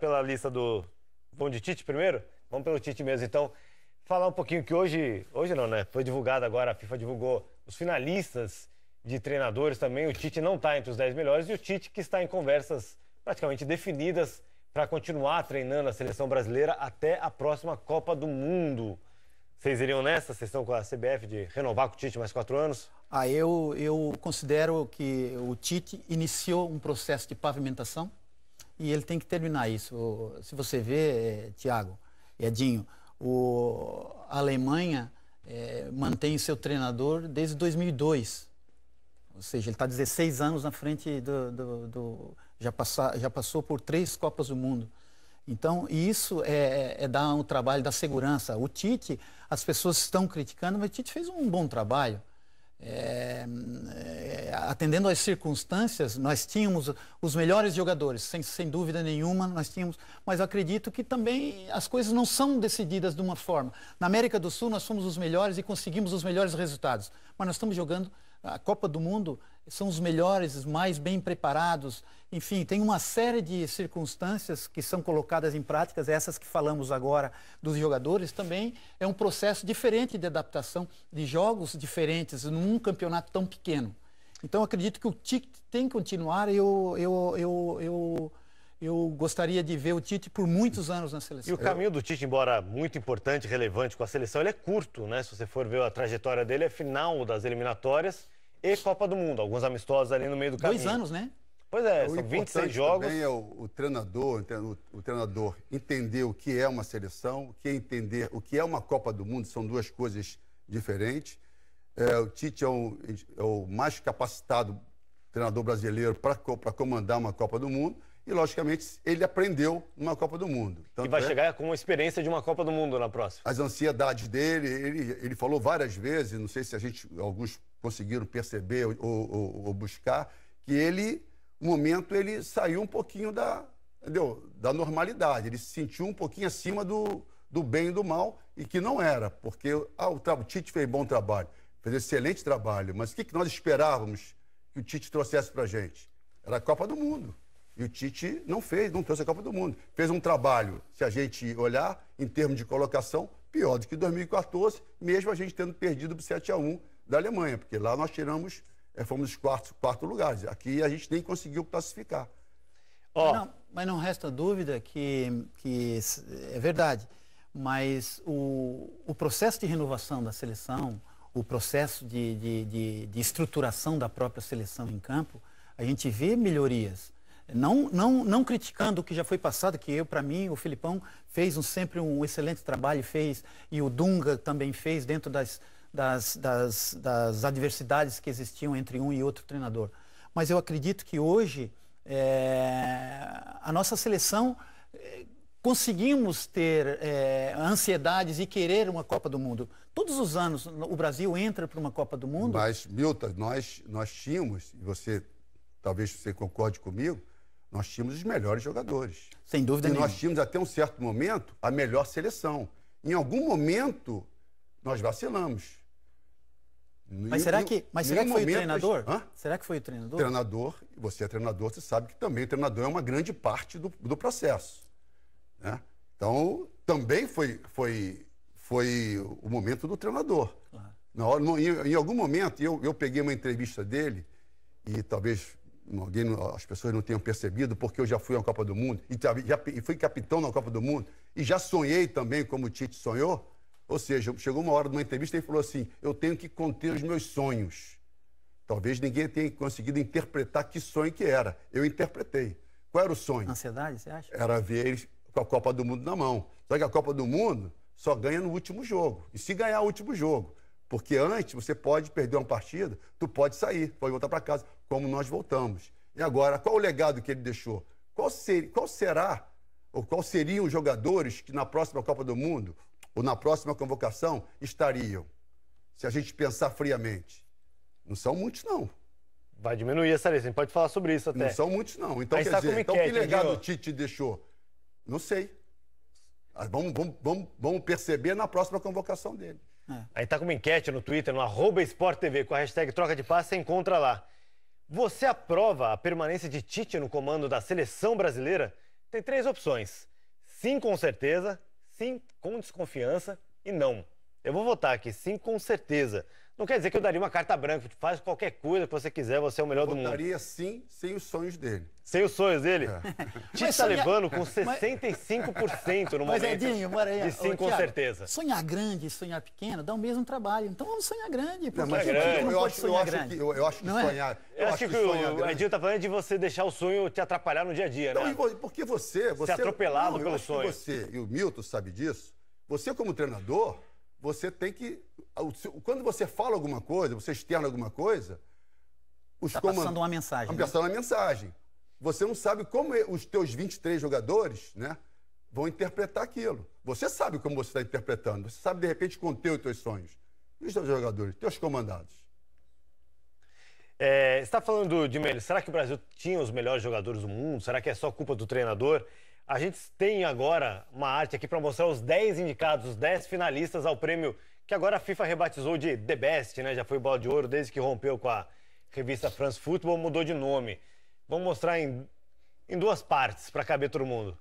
pela lista do... Vamos de Tite primeiro? Vamos pelo Tite mesmo, então. Falar um pouquinho que hoje não, né? Foi divulgado agora, a FIFA divulgou os finalistas de treinadores também. O Tite não está entre os 10 melhores e o Tite que está em conversas praticamente definidas para continuar treinando a seleção brasileira até a próxima Copa do Mundo. Vocês iriam nessa? Vocês estão com a CBF de renovar com o Tite mais 4 anos? Eu considero que o Tite iniciou um processo de pavimentação e ele tem que terminar isso. Se você vê, Thiago, Edinho, a Alemanha mantém seu treinador desde 2002. Ou seja, ele está 16 anos na frente já passou por 3 Copas do Mundo. Então, isso é dar um trabalho da segurança. O Tite, as pessoas estão criticando, mas o Tite fez um bom trabalho. Atendendo às circunstâncias, nós tínhamos os melhores jogadores, sem dúvida nenhuma, nós tínhamos, mas eu acredito que também as coisas não são decididas de uma forma. Na América do Sul, nós somos os melhores e conseguimos os melhores resultados, mas nós estamos jogando a Copa do Mundo, são os melhores, os mais bem preparados, enfim, tem uma série de circunstâncias que são colocadas em práticas, essas que falamos agora dos jogadores, também é um processo diferente de adaptação de jogos diferentes num campeonato tão pequeno. Então, acredito que o Tite tem que continuar, eu gostaria de ver o Tite por muitos anos na seleção. E o caminho do Tite, embora muito importante, relevante com a seleção, ele é curto, né? Se você for ver a trajetória dele, é final das eliminatórias e Copa do Mundo. Alguns amistosos ali no meio do caminho. 2 anos, né? Pois é, são 26 jogos. Também é o treinador entender o que é uma seleção, entender o que é uma Copa do Mundo, são duas coisas diferentes. O Tite é o mais capacitado treinador brasileiro para comandar uma Copa do Mundo. E, logicamente, ele aprendeu numa Copa do Mundo. E vai chegar com a experiência de uma Copa do Mundo na próxima. As ansiedades dele, ele falou várias vezes, não sei se alguns conseguiram perceber ou buscar, que no momento, ele saiu um pouquinho da normalidade. Ele se sentiu um pouquinho acima do bem e do mal, e que não era, porque o Tite fez bom trabalho, fez excelente trabalho, mas o que nós esperávamos que o Tite trouxesse para a gente? Era a Copa do Mundo. E o Tite não trouxe a Copa do Mundo. Fez um trabalho, se a gente olhar, em termos de colocação, pior do que 2014, mesmo a gente tendo perdido por 7-1 da Alemanha, porque lá nós fomos os quartos lugares. Aqui a gente nem conseguiu classificar. Mas não resta dúvida que é verdade, mas o processo de renovação da seleção, o processo de estruturação da própria seleção em campo, a gente vê melhorias. Não criticando o que já foi passado, que para mim, o Filipão fez sempre um excelente trabalho, e o Dunga também fez dentro das adversidades que existiam entre um e outro treinador. Mas eu acredito que hoje, a nossa seleção, conseguimos ter ansiedades e querer uma Copa do Mundo. Todos os anos o Brasil entra para uma Copa do Mundo. Mas, Milton, nós tínhamos, e talvez você concorde comigo, nós tínhamos os melhores jogadores. Sem dúvida nenhuma. E nós tínhamos, até um certo momento, a melhor seleção. Em algum momento, nós vacilamos. Mas será que foi o treinador? Será que foi o treinador? Treinador, você é treinador, você sabe que também o treinador é uma grande parte do processo. Né? Então, também foi o momento do treinador. Claro. Em algum momento, eu peguei uma entrevista dele, e talvez as pessoas não tenham percebido, porque eu já fui à Copa do Mundo, e fui capitão na Copa do Mundo, e já sonhei também como o Tite sonhou. Ou seja, chegou uma hora de uma entrevista e ele falou assim: eu tenho que conter os meus sonhos. Talvez ninguém tenha conseguido interpretar que sonho que era. Eu interpretei. Qual era o sonho? Ansiedade, você acha? Era ver eles com a Copa do Mundo na mão. Só que a Copa do Mundo só ganha no último jogo. E se ganhar o último jogo? Porque antes você pode perder uma partida, tu pode sair, pode voltar para casa, como nós voltamos. E agora, qual o legado que ele deixou? Qual seriam os jogadores que na próxima Copa do Mundo, ou na próxima convocação, estariam? Se a gente pensar friamente. Não são muitos, não. Vai diminuir essa lista, a gente pode falar sobre isso até. Não são muitos, não. Então, quer dizer, que legado o Tite deixou? Não sei. Vamos perceber na próxima convocação dele. Aí tá com uma enquete no Twitter, no @SportTV, com a hashtag troca de passe, você encontra lá. Você aprova a permanência de Tite no comando da seleção brasileira? Tem 3 opções. Sim, com certeza. Sim, com desconfiança. E não. Eu vou votar aqui, sim, com certeza. Não quer dizer que eu daria uma carta branca. Faz qualquer coisa que você quiser, você é o melhor do mundo. Eu daria sim, sem os sonhos dele. Sem os sonhos dele? Tite está levando com 65% no momento Edinho, de sim, com certeza. Sonhar grande e sonhar pequeno dá o mesmo trabalho. Então vamos sonhar grande. Não, mas eu acho que sonhar... Eu acho que o Edinho está falando de você deixar o sonho te atrapalhar no dia a dia, né? Não, porque você ser atropelado pelo sonho. Você, e o Milton sabe disso, você como treinador, você tem que... Quando você fala alguma coisa, você externa alguma coisa... Está passando uma mensagem. Está passando uma mensagem. Você não sabe como os teus 23 jogadores, né, vão interpretar aquilo. Você sabe como você está interpretando. Você sabe, de repente, conter os teus sonhos. E os teus jogadores, teus comandados? Você está falando de melhor. Será que o Brasil tinha os melhores jogadores do mundo? Será que é só culpa do treinador? A gente tem agora uma arte aqui para mostrar os 10 indicados, os 10 finalistas ao prêmio que agora a FIFA rebatizou de The Best, né? Já foi Bola de Ouro desde que rompeu com a revista France Football, mudou de nome. Vamos mostrar em 2 partes para caber todo mundo.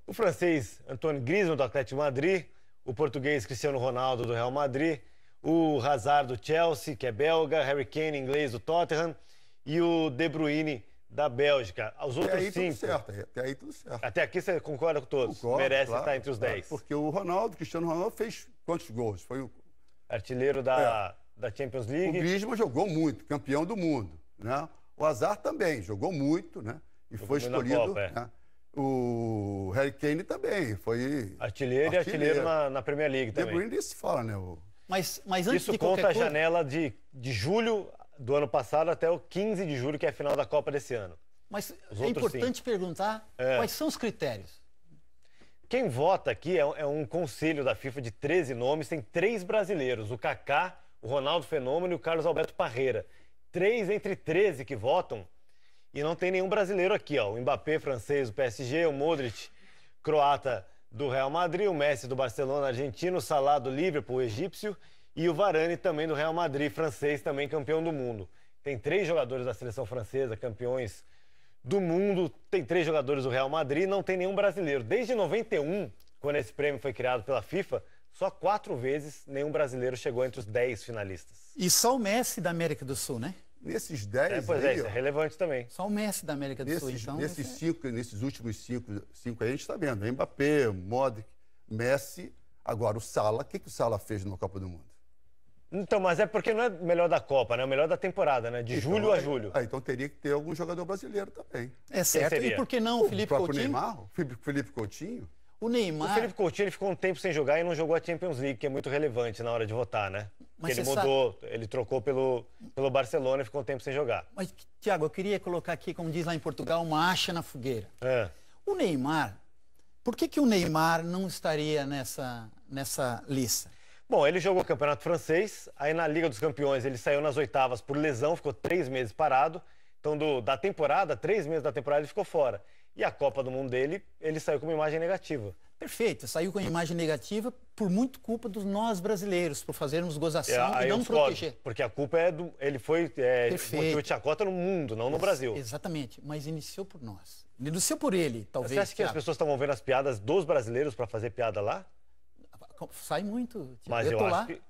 O francês Antoine Griezmann, do Atlético de Madrid, o português Cristiano Ronaldo, do Real Madrid, o Hazard, do Chelsea, que é belga, Harry Kane, inglês, do Tottenham, e o De Bruyne, da Bélgica. Os outros 5... Até aí tudo certo. Até aqui você concorda com todos? Concordo, merece claro, estar entre os 10. Porque o Cristiano Ronaldo fez quantos gols? Foi o artilheiro da Champions League. O Griezmann jogou muito, campeão do mundo, né? O Hazard também jogou muito, né? E foi escolhido. Copa, né? O Harry Kane também foi artilheiro e artilheiro na Premier League também. De Bruyne nem se fala, né? Mas antes isso de conta a janela de julho do ano passado até o 15 de julho, que é a final da Copa desse ano. Mas é importante perguntar quais são os critérios. Quem vota aqui é um conselho da FIFA de 13 nomes, tem 3 brasileiros, o Kaká, o Ronaldo Fenômeno e o Carlos Alberto Parreira. 3 entre 13 que votam e não tem nenhum brasileiro aqui, ó. O Mbappé, francês, do PSG, o Modric, croata, do Real Madrid, o Messi, do Barcelona, argentino, o Salah, do Liverpool, egípcio, e o Varane, também do Real Madrid, francês, também campeão do mundo. Tem 3 jogadores da seleção francesa, campeões do mundo, tem 3 jogadores do Real Madrid, não tem nenhum brasileiro. Desde 91, quando esse prêmio foi criado pela FIFA, só 4 vezes nenhum brasileiro chegou entre os 10 finalistas. E só o Messi da América do Sul, né? Nesses 10 pois aí, isso é relevante também. Só o Messi da América do Sul, então... Nesses últimos 5 aí, a gente está vendo. Mbappé, Modric, Messi. Agora, o Salah, o que o Salah fez na Copa do Mundo? Então, mas é porque não é melhor da Copa, né? É o melhor da temporada, né? De julho a julho. Então teria que ter algum jogador brasileiro também. É certo. E por que não o Felipe Coutinho? Neymar, o Felipe Coutinho? O Neymar... O Felipe Coutinho ele ficou um tempo sem jogar e não jogou a Champions League, que é muito relevante na hora de votar, né? Porque ele mudou, ele trocou pelo Barcelona e ficou um tempo sem jogar. Mas, Thiago, eu queria colocar aqui, como diz lá em Portugal, uma acha na fogueira. O Neymar, por que o Neymar não estaria nessa lista? Bom, ele jogou o Campeonato Francês, aí na Liga dos Campeões ele saiu nas oitavas por lesão, ficou 3 meses parado. Então, da temporada, 3 meses da temporada ele ficou fora. E a Copa do Mundo dele, ele saiu com uma imagem negativa. Perfeito, saiu com a imagem negativa por muito culpa dos nós brasileiros, por fazermos gozação e não proteger. Porque a culpa é do... Ele foi motivo de chacota no mundo, não no Brasil. Exatamente, mas iniciou por nós. Iniciou por ele, talvez. Você acha que as pessoas estavam vendo as piadas dos brasileiros para fazer piada lá? Sai muito. Mas eu acho que...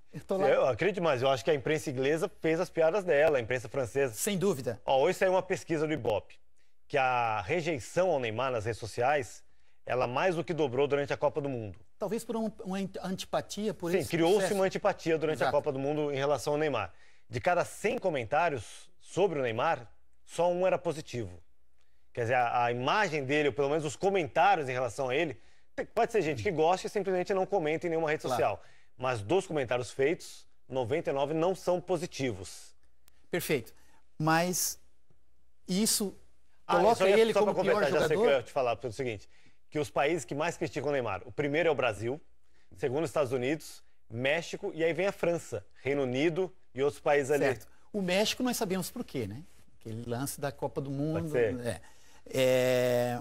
Eu acredito, mas eu acho que a imprensa inglesa fez as piadas dela, a imprensa francesa. Sem dúvida. Hoje saiu uma pesquisa do Ibope, que a rejeição ao Neymar nas redes sociais, ela mais do que dobrou durante a Copa do Mundo. Talvez por uma antipatia por sim, esse criou-se uma antipatia durante a Copa do Mundo em relação ao Neymar. De cada 100 comentários sobre o Neymar, só um era positivo. Quer dizer, a imagem dele, ou pelo menos os comentários em relação a ele, pode ser gente que gosta e simplesmente não comenta em nenhuma rede social. Mas dos comentários feitos, 99 não são positivos. Perfeito. Mas isso coloca ele como o pior jogador? Já sei que eu ia te falar, porque é o seguinte, que os países que mais criticam o Neymar, o primeiro é o Brasil, segundo os Estados Unidos, México e aí vem a França, Reino Unido e outros países ali. Certo. O México nós sabemos por quê, né? Aquele lance da Copa do Mundo.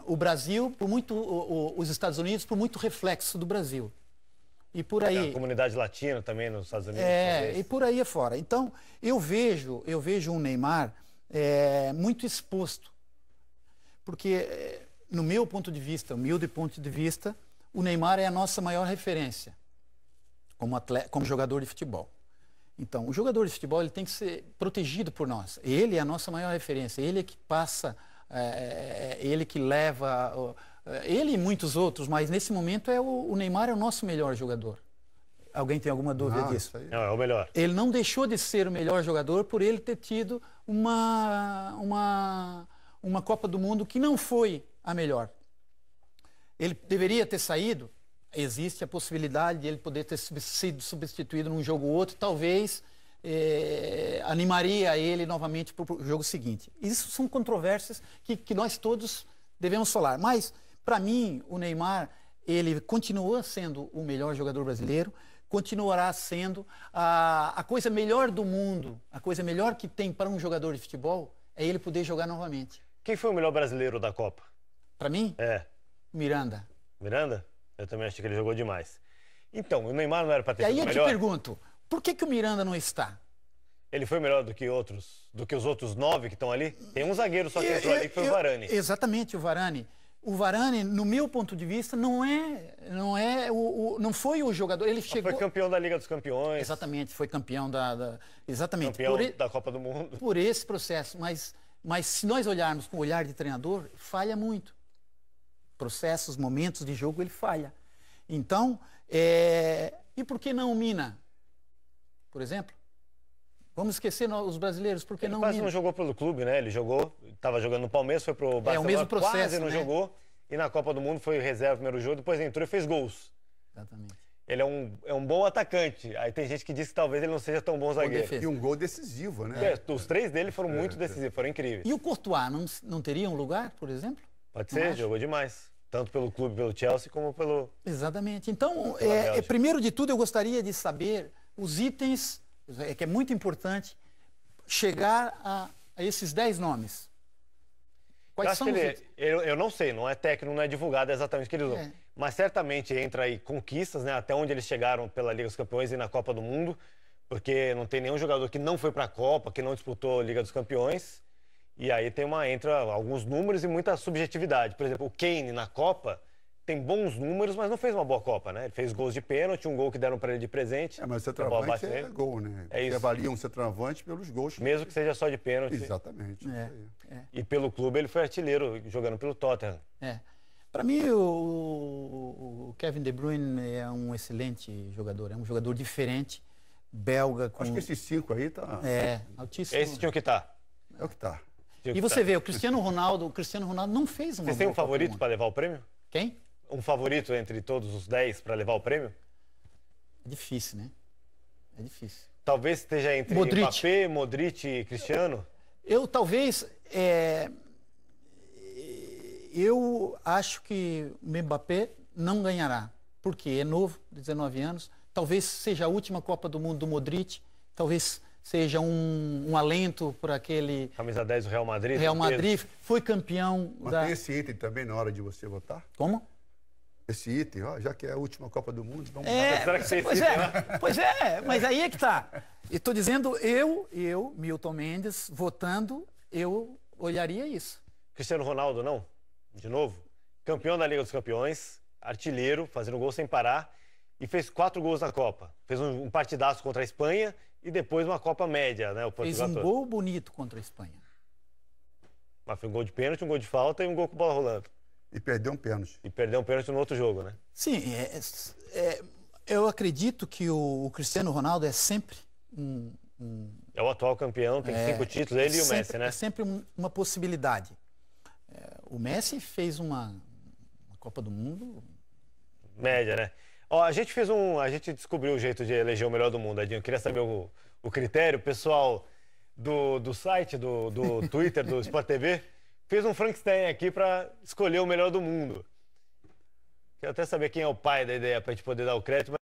O Brasil, por muito, os Estados Unidos, por muito reflexo do Brasil. E por aí... A comunidade latina também nos Estados Unidos. E por aí afora. Então, eu vejo um Neymar muito exposto. Porque no meu ponto de vista, humilde ponto de vista, o Neymar é a nossa maior referência como atleta, como jogador de futebol. Então, o jogador de futebol ele tem que ser protegido por nós. Ele é a nossa maior referência. Ele é que passa, ele que leva, ele e muitos outros, mas nesse momento o Neymar é o nosso melhor jogador. Alguém tem alguma dúvida disso? Isso aí. Não, é o melhor. Ele não deixou de ser o melhor jogador por ele ter tido uma Copa do Mundo que não foi a melhor. Ele deveria ter saído. Existe a possibilidade de ele poder ter sido substituído num jogo ou outro, talvez animaria ele novamente para o jogo seguinte. Isso são controvérsias que nós todos devemos falar. Mas, para mim, o Neymar, ele continua sendo o melhor jogador brasileiro, continuará sendo a coisa melhor do mundo, a coisa melhor que tem para um jogador de futebol é ele poder jogar novamente. Quem foi o melhor brasileiro da Copa? Para mim, Miranda. Miranda? Eu também acho que ele jogou demais. Então, o Neymar não era para ter sido melhor. E aí eu melhor? te pergunto, por que o Miranda não está? Ele foi melhor do que os outros 9 que estão ali? Tem um zagueiro só que entrou ali, que foi o Varane. Exatamente, o Varane. O Varane, no meu ponto de vista, não foi o jogador. Ele chegou. Foi campeão da Liga dos Campeões. Exatamente, foi campeão exatamente. Campeão da Copa do Mundo. Por esse processo. Mas se nós olharmos com o olhar de treinador, falha muito. Processos, momentos de jogo, ele falha. Então, e por que não o Mina? Por exemplo? Vamos esquecer os brasileiros, por que não o Mina? Ele quase não jogou pelo clube, né? Ele estava jogando no Palmeiras, foi pro Barcelona, o mesmo processo, quase não né? jogou. E na Copa do Mundo foi reserva no primeiro jogo, depois entrou e fez gols. Exatamente. Ele é um bom atacante. Aí tem gente que diz que talvez ele não seja tão bom zagueiro. E um gol decisivo, né? Os 3 dele foram muito decisivos, foram incríveis. E o Courtois não teria um lugar, por exemplo? Pode ser, jogou demais. Tanto pelo clube, pelo Chelsea, como pelo... Exatamente. Então, primeiro de tudo, eu gostaria de saber os itens, que é muito importante, chegar a esses 10 nomes. Quais são os itens? Eu não sei, não é técnico, não é divulgado exatamente o que ele usou. Mas certamente entra aí conquistas, né? Até onde eles chegaram pela Liga dos Campeões e na Copa do Mundo, porque não tem nenhum jogador que não foi para a Copa, que não disputou a Liga dos Campeões. E aí entra alguns números e muita subjetividade. Por exemplo, o Kane na Copa tem bons números, mas não fez uma boa Copa, né? Ele fez gols de pênalti, um gol que deram para ele de presente. Mas o centroavante é gol, né? É isso. Você avalia um centroavante pelos gols. Mesmo que seja só de pênalti. Exatamente. E pelo clube ele foi artilheiro, jogando pelo Tottenham. Para mim, o Kevin De Bruyne é um excelente jogador. É um jogador diferente, belga. Acho que esses 5 aí tá... altíssimo. Esse tinha que estar. É o que tá. E você vê, o Cristiano Ronaldo não fez uma... Vocês têm um favorito para levar o prêmio? Quem? Um favorito entre todos os 10 para levar o prêmio? É difícil, né? É difícil. Talvez esteja entre Mbappé, Modric e Cristiano? Eu acho que o Mbappé não ganhará, porque é novo, 19 anos. Talvez seja a última Copa do Mundo do Modric, talvez seja um alento por aquele... Camisa 10 do Real Madrid. Real Madrid, foi campeão Mas tem esse item também na hora de você votar? Como? Esse item, já que é a última Copa do Mundo, vamos Será que pois é, mas aí é que tá. Eu estou dizendo, eu, Milton Mendes, votando, eu olharia isso. Cristiano Ronaldo, não? De novo? Campeão da Liga dos Campeões, artilheiro, fazendo gol sem parar, e fez 4 gols na Copa. Fez um partidaço contra a Espanha e depois uma Copa média, né? Fez um gol bonito contra a Espanha. Mas foi um gol de pênalti, um gol de falta e um gol com bola rolando. E perdeu um pênalti. E perdeu um pênalti no outro jogo, né? Sim, eu acredito que o Cristiano Ronaldo é sempre É o atual campeão, tem 5 títulos, ele e o Messi, né? É sempre uma possibilidade. O Messi fez uma Copa do Mundo... Média, né? Ó, a gente descobriu o jeito de eleger o melhor do mundo, Edinho. Eu queria saber o critério. O pessoal do site, do Twitter, do Sport TV, fez um Frankenstein aqui para escolher o melhor do mundo. Quero até saber quem é o pai da ideia para a gente poder dar o crédito.